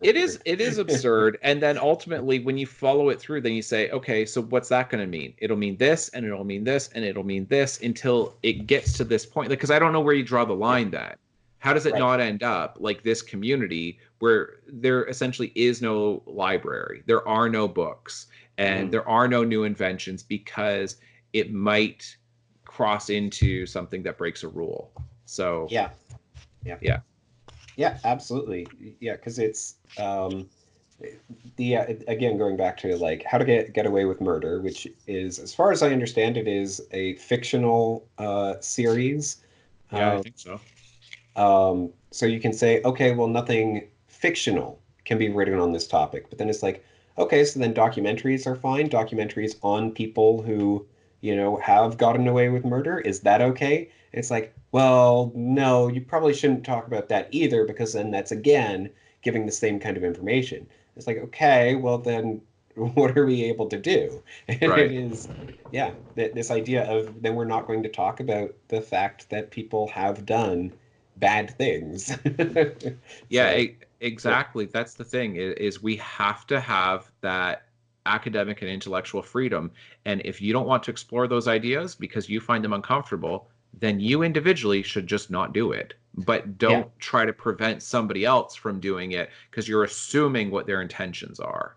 It is absurd. And then ultimately when you follow it through, then you say, okay, so what's that going to mean? It'll mean this, and it'll mean this, and it'll mean this, until it gets to this point. Because I don't know where you draw the line then. How does it not end up like this community where there essentially is no library, there are no books, and there are no new inventions because it might cross into something that breaks a rule? So yeah, absolutely. Yeah, because it's again, going back to like How to Get Away with Murder, which is, as far as I understand it, is a fictional series. I think so. So you can say, okay, well, nothing fictional can be written on this topic. But then it's like, okay, so then documentaries are fine. Documentaries on people who, you know, have gotten away with murder. Is that okay? It's like, well, no, you probably shouldn't talk about that either, because then that's, again, giving the same kind of information. It's like, okay, well, then what are we able to do? And it is, this idea of then we're not going to talk about the fact that people have done bad things. Exactly. That's the thing, is we have to have that academic and intellectual freedom. And if you don't want to explore those ideas because you find them uncomfortable, then you individually should just not do it. But don't try to prevent somebody else from doing it because you're assuming what their intentions are.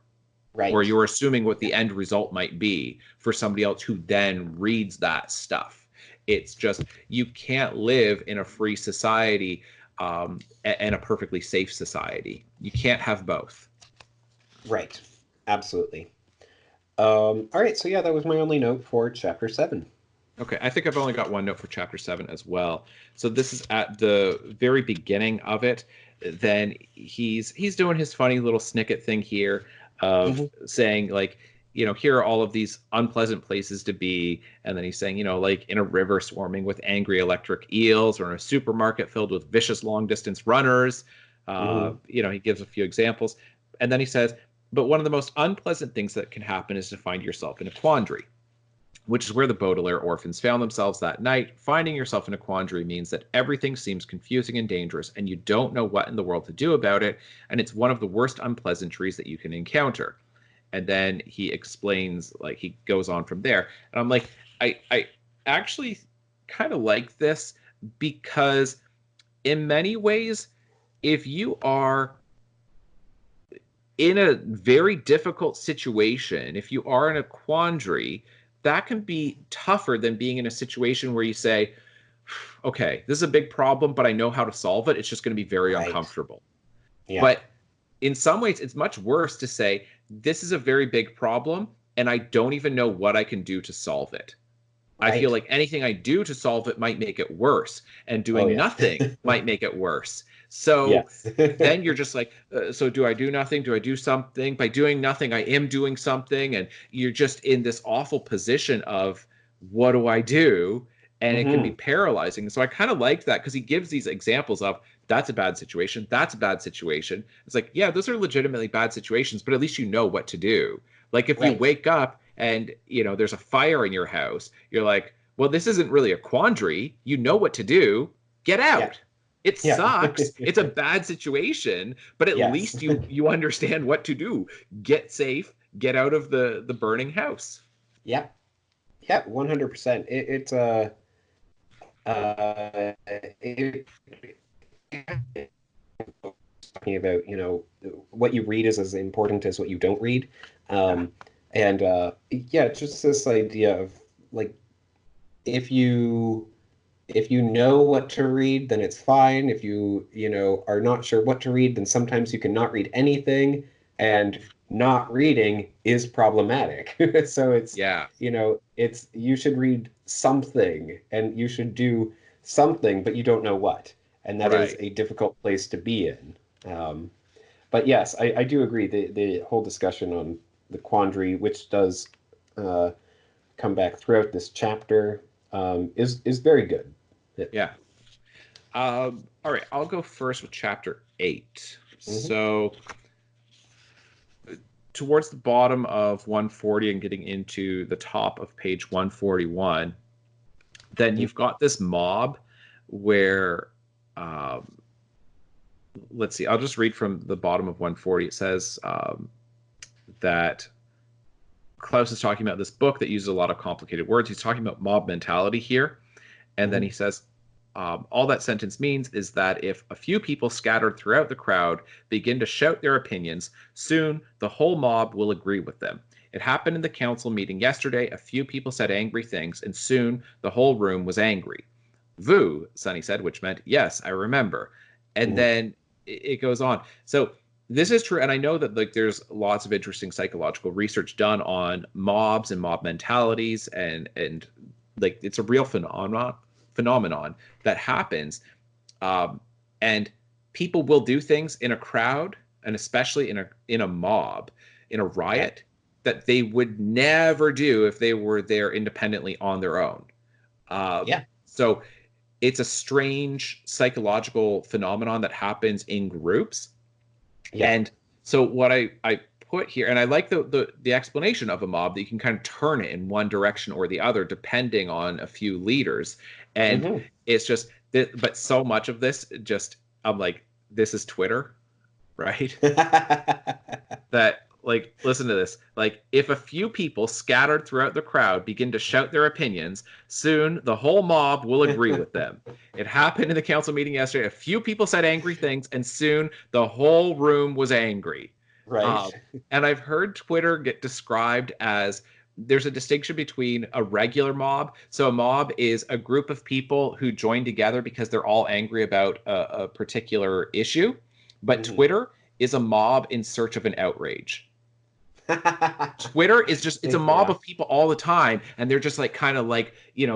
Or you're assuming what the end result might be for somebody else who then reads that stuff. It's just, you can't live in a free society and a perfectly safe society. You can't have both. Right. Absolutely. All right. So that was my only note for chapter 7. Okay. I think I've only got one note for chapter 7 as well. So this is at the very beginning of it. Then he's doing his funny little Snicket thing here of saying, like, you know, here are all of these unpleasant places to be. And then he's saying, you know, like in a river swarming with angry electric eels, or in a supermarket filled with vicious long distance runners. You know, he gives a few examples. And then he says, but one of the most unpleasant things that can happen is to find yourself in a quandary, which is where the Baudelaire orphans found themselves that night. Finding yourself in a quandary means that everything seems confusing and dangerous, and you don't know what in the world to do about it. And it's one of the worst unpleasantries that you can encounter. And then he explains, like, he goes on from there. And I'm like, I actually kind of like this because in many ways, if you are in a very difficult situation, if you are in a quandary, that can be tougher than being in a situation where you say, okay, this is a big problem, but I know how to solve it. It's just going to be very Right. uncomfortable. Yeah. But in some ways, it's much worse to say, this is a very big problem, and I don't even know what I can do to solve it. I feel Right. like anything I do to solve it might make it worse, and Oh, doing yeah. nothing might make it worse. So Yes. then you're just like, so do I do nothing? Do I do something? By doing nothing, I am doing something. And you're just in this awful position of, what do I do? And it can be Hmm. paralyzing. So I kind of liked that because he gives these examples of, that's a bad situation. That's a bad situation. It's like, yeah, those are legitimately bad situations, but at least you know what to do. Like if you Right. wake up and there's a fire in your house, you're like, well, this isn't really a quandary. You know what to do. Get Yeah. out. It Yeah. sucks. It's a bad situation, but at Yes. least you understand what to do. Get safe. Get out of the burning house. Yeah. Yeah. 100%. It's uh, it, talking about, what you read is as important as what you don't read. Yeah. Um, and yeah, just this idea of like, if you know what to read, then it's fine. If you are not sure what to read, then sometimes you can not read anything, and not reading is problematic. So Yeah. it's you should read something and you should do something, but you don't know what. And that is Right. a difficult place to be in. Um, but yes, I do agree. The whole discussion on the quandary, which does uh, come back throughout this chapter, is very good. Yeah. Yeah. All right. I'll go first with chapter 8. Hmm. So towards the bottom of 140 and getting into the top of page 141, then you've got this mob where, um, let's see, I'll just read from the bottom of 140. It says that Klaus is talking about this book that uses a lot of complicated words. He's talking about mob mentality here. And then he Hmm. says, all that sentence means is that if a few people scattered throughout the crowd begin to shout their opinions, soon the whole mob will agree with them. It happened in the council meeting yesterday. A few people said angry things, and soon the whole room was angry. Vous, Sonny said, which meant, yes, I remember. And Hmm. then it goes on. So this is true. And I know that like there's lots of interesting psychological research done on mobs and mob mentalities and like it's a real phenomenon that happens. Um, and people will do things in a crowd and especially in a mob, in a Yeah. riot, that they would never do if they were there independently on their own. Yeah. So it's a strange psychological phenomenon that happens in groups. Yeah. And so what I put here, and I like the explanation of a mob that you can kind of turn it in one direction or the other depending on a few leaders. And Hmm. it's just that, but so much of this just I'm like, this is Twitter, right? That like listen to this. Like if a few people scattered throughout the crowd begin to shout their opinions, soon the whole mob will agree with them. It happened in the council meeting yesterday. A few people said angry things, and soon the whole room was angry. Right. Um, and I've heard Twitter get described as there's a distinction between a regular mob. So a mob is a group of people who join together because they're all angry about a particular issue. But Hmm. Twitter is a mob in search of an outrage. Twitter is just it's a mob Yeah. of people all the time and they're just like kind of like,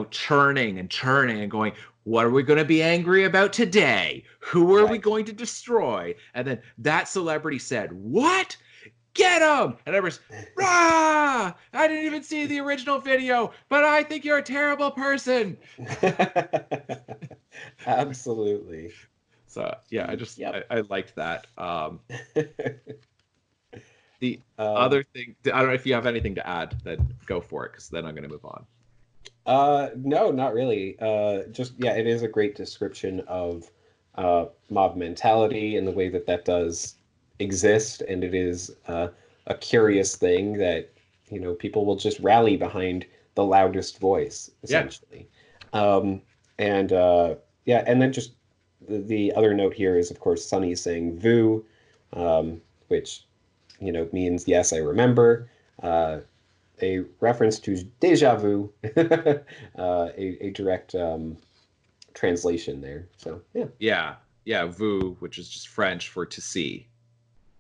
churning and going, what are we going to be angry about today? Who are we Right. going to destroy? And then that celebrity said, "What? Get him!" And everyone's, "Rah! I didn't even see the original video, but I think you're a terrible person." Absolutely. So, yeah, I just Yep. I liked that. The Um, other thing, I don't know if you have anything to add, then go for it, because then I'm going to move on. no, not really. Just yeah, it is a great description of mob mentality and the way that that does exist, and it is a curious thing that people will just rally behind the loudest voice, Yeah. essentially. Um, and yeah, and then just the other note here is, of course, Sunny saying "vu," which means yes, I remember. A reference to déjà vu, a direct translation there. So yeah, Yeah, yeah, vu, which is just French for to see.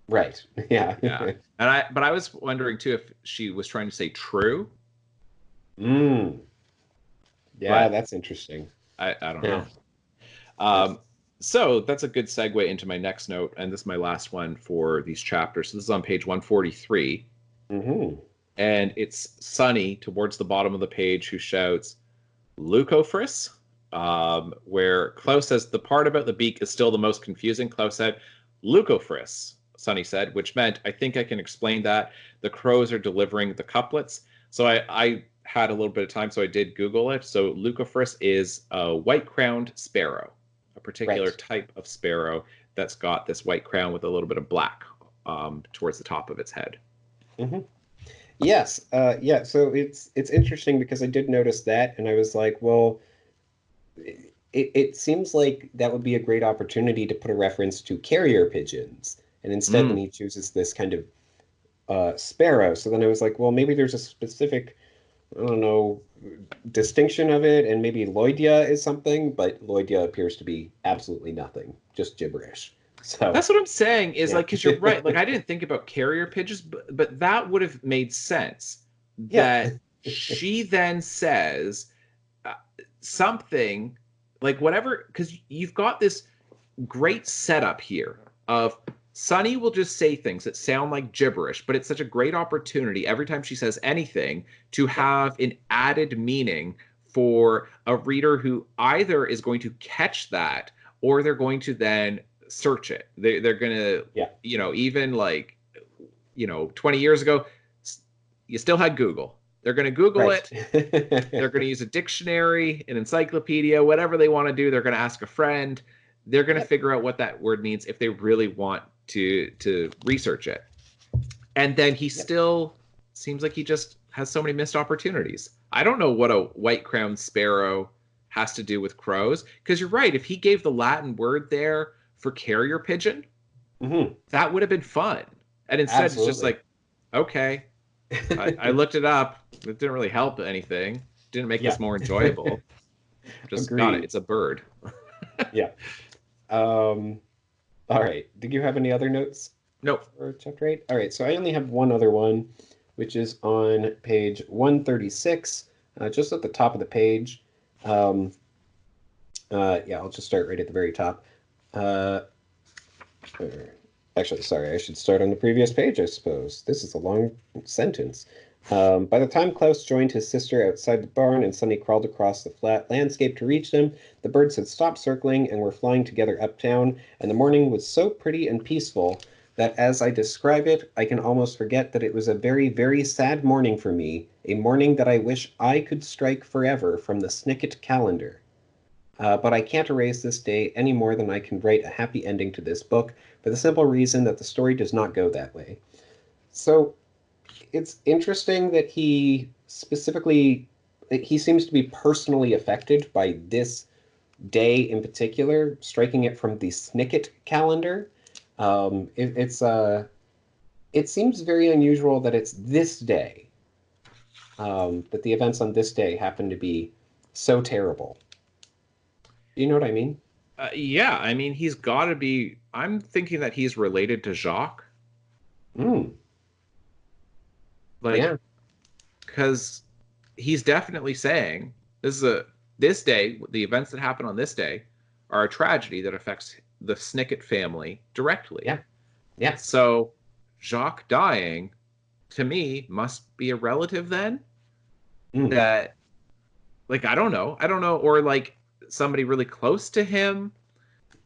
right, yeah. Yeah, but I was wondering too if she was trying to say true, Mm, yeah, but that's interesting. I don't Yeah, know. yeah. Um, so that's a good segue into my next note, and this is my last one for these chapters. So this is on page 143, Hmm. and it's Sunny towards the bottom of the page who shouts, Leucophris, where Klaus says the part about the beak is still the most confusing. Klaus said, Leucophris, Sunny said, which meant, I think I can explain that. The crows are delivering the couplets. So I had a little bit of time, so I did Google it. So Leucophris is a white-crowned sparrow, a particular Right. type of sparrow that's got this white crown with a little bit of black towards the top of its head. Hmm. Yes. Yeah. So it's interesting because I did notice that, and I was like, well, it seems like that would be a great opportunity to put a reference to carrier pigeons, and instead, then Mm. he chooses this kind of sparrow. So then I was like, well, maybe there's a specific, I don't know, distinction of it, and maybe Lloydia is something, but Lloydia appears to be absolutely nothing, just gibberish. So That's what I'm saying is yeah, like, because you're right. Like, I didn't think about carrier pigeons, but that would have made sense yeah, that she then says uh, something like whatever, because you've got this great setup here of Sunny will just say things that sound like gibberish, but it's such a great opportunity every time she says anything to yeah, have an added meaning for a reader who either is going to catch that or they're going to then search it. They're going to, yeah, even like, 20 years ago, you still had Google. They're going to Google right. it. They're going to use a dictionary, an encyclopedia, whatever they want to do. They're going to ask a friend. They're going to Yep, figure out what that word means if they really want to research it. And then he yep. still seems like he just has so many missed opportunities. I don't know what a white-crowned sparrow has to do with crows, because you're right. If he gave the Latin word there for carrier pigeon, Hmm. that would have been fun. And instead, it's just Absolutely. like, okay, I looked it up. It didn't really help anything. Didn't make Yeah. this more enjoyable. Just got it. Agreed. It's a bird. Yeah. Um, all right. Did you have any other notes Nope. for chapter 8? All right. So I only have one other one, which is on page 136, just at the top of the page. Um, yeah, I'll just start right at the very top. Uh, Actually, sorry, I should start on the previous page, I suppose. This is a long sentence. By the time Klaus joined his sister outside the barn and Sunny crawled across the flat landscape to reach them, the birds had stopped circling and were flying together uptown, and the morning was so pretty and peaceful that as I describe it, I can almost forget that it was a very, very sad morning for me, a morning that I wish I could strike forever from the Snicket calendar. But I can't erase this day any more than I can write a happy ending to this book, for the simple reason that the story does not go that way. So it's interesting that he seems to be personally affected by this day in particular, striking it from the Snicket calendar. It seems very unusual that it's this day, that the events on this day happen to be so terrible. Do you know what I mean? Yeah, I mean, he's got to be. I'm thinking that he's related to Jacques, Mm, like, yeah. because he's definitely saying this day, the events that happen on this day, are a tragedy that affects the Snicket family directly. Yeah, yeah, So Jacques dying, to me, must be a relative then. mm, That, like, I don't know, or like somebody really close to him.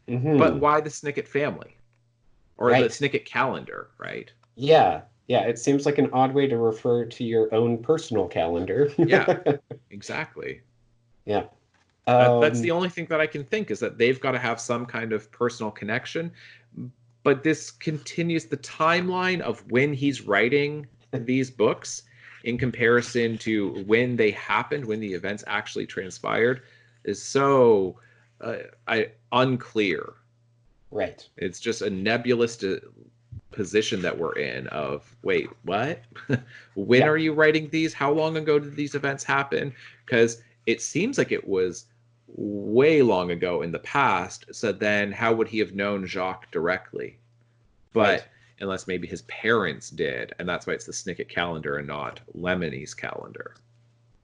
But hmm, why the Snicket family or the right. Snicket calendar, right? Yeah, yeah. It seems like an odd way to refer to your own personal calendar. Yeah, exactly. Yeah. That's the Um, only thing that I can think is that they've got to have some kind of personal connection. But this continues the timeline of when he's writing these books in comparison to when they happened, when the events actually transpired. is so unclear. Right. It's just a nebulous position that we're in of, wait, what? When Yeah. are you writing these? How long ago did these events happen? Because it seems like it was way long ago in the past. So then how would he have known Jacques directly? Right. But unless maybe his parents did, and that's why it's the Snicket calendar and not Lemony's calendar.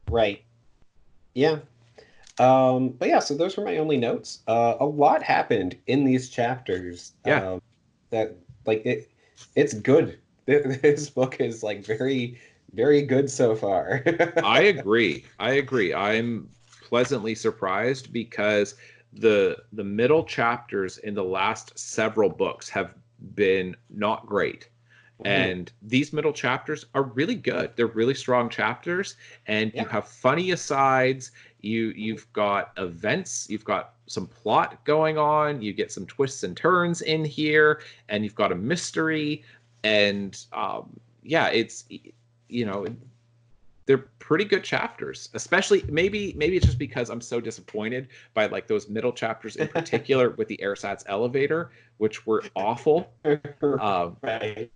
Right. Yeah. But yeah, so those were my only notes. A lot happened in these chapters. Yeah, That like it's good. This book is like very, very good so far. I agree. I agree. I'm pleasantly surprised because the middle chapters in the last several books have been not great. Mhm. And these middle chapters are really good. They're really strong chapters, and you Yeah. have funny asides. You've got events, you've got some plot going on, you get some twists and turns in here, and you've got a mystery. And yeah, it's, you know, they're pretty good chapters. Especially maybe it's just because I'm so disappointed by like those middle chapters in particular with the AirSats elevator, which were awful. Um, Right.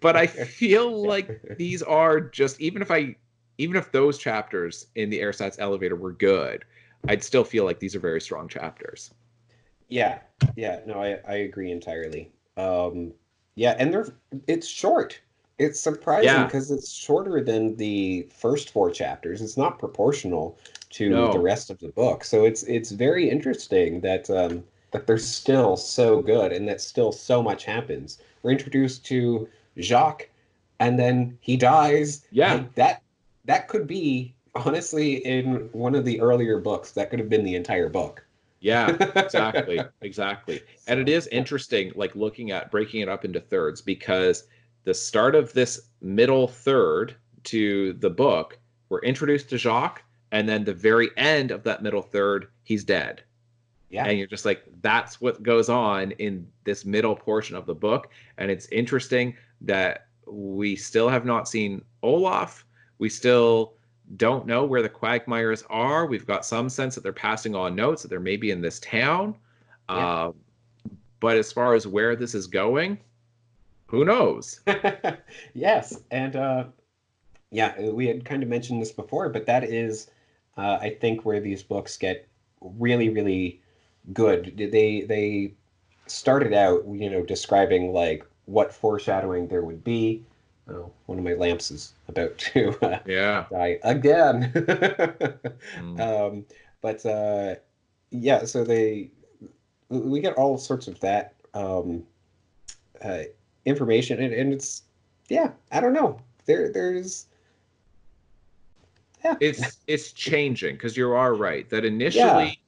but I feel like these are just, even if those chapters in the AirSats elevator were good, I'd still feel like these are very strong chapters. Yeah. Yeah. No, I agree entirely. Yeah, and it's short. It's surprising Yeah, because it's shorter than the first four chapters. It's not proportional to the no, rest of the book. So it's very interesting that they're still so good and that still so much happens. We're introduced to Jacques and then he dies. yeah, Like that could be honestly in one of the earlier books, that could have been the entire book. yeah, exactly, exactly. And it So, is interesting, like looking at breaking it up into thirds, because the start of this middle third to the book, we're introduced to Jacques, and then the very end of that middle third, he's dead. yeah. And you're just like, that's what goes on in this middle portion of the book. And it's interesting that we still have not seen Olaf. We still don't know where the Quagmires are. We've got some sense that they're passing on notes that they're maybe in this town. Yeah. uh, but as far as where this is going, who knows? Yes, and yeah, we had kind of mentioned this before, but that is, I think, where these books get really, really good. They started out, describing like what foreshadowing there would be. Oh, one of my lamps is about to Yeah. die again. Mm. Um, but yeah, so we get all sorts of that. Uh, information and it's yeah, I don't know, there's yeah. It's changing, because you are right that Yeah. initially,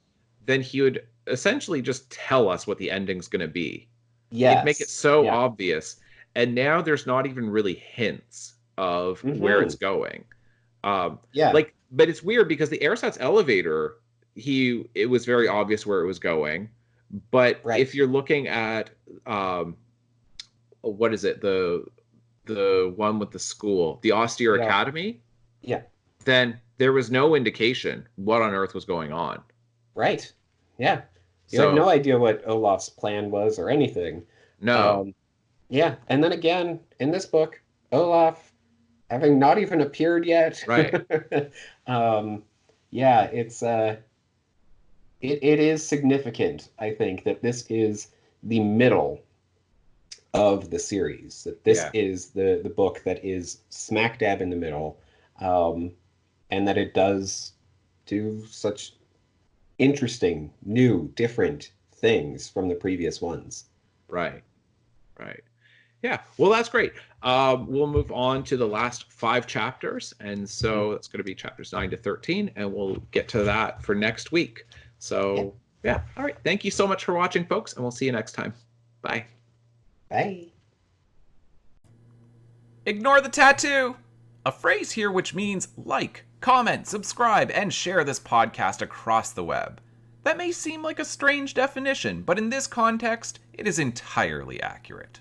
then he would essentially just tell us what the ending's going to be. He'd make it Yes. so Yeah. obvious, and now there's not even really hints of where it's Hmm. going. Yeah. Like, but it's weird because the AirSats elevator, it was very obvious where it was going. But if Right. you're looking at what is it, the one with the school, the Austere Yeah. Academy, Yeah. then there was no indication what on earth was going on. Right. Yeah, you had no So idea what Olaf's plan was or anything. no, um yeah, and then again in this book, Olaf having not even appeared yet. right, um yeah, it is significant, I think, that this is the middle of the series. That this yeah, is the book that is smack dab in the middle, um, and that it does do such interesting, new, different things from the previous ones. right, right. Yeah, well, that's great. We'll move on to the last five chapters. And Mhm. so that's going to be chapters 9 to 13. And we'll get to that for next week. Yeah. So, yeah. All right. Thank you so much for watching, folks. And we'll see you next time. Bye. Bye. Ignore the tattoo! A phrase here which means like, comment, subscribe, and share this podcast across the web. That may seem like a strange definition, but in this context, it is entirely accurate.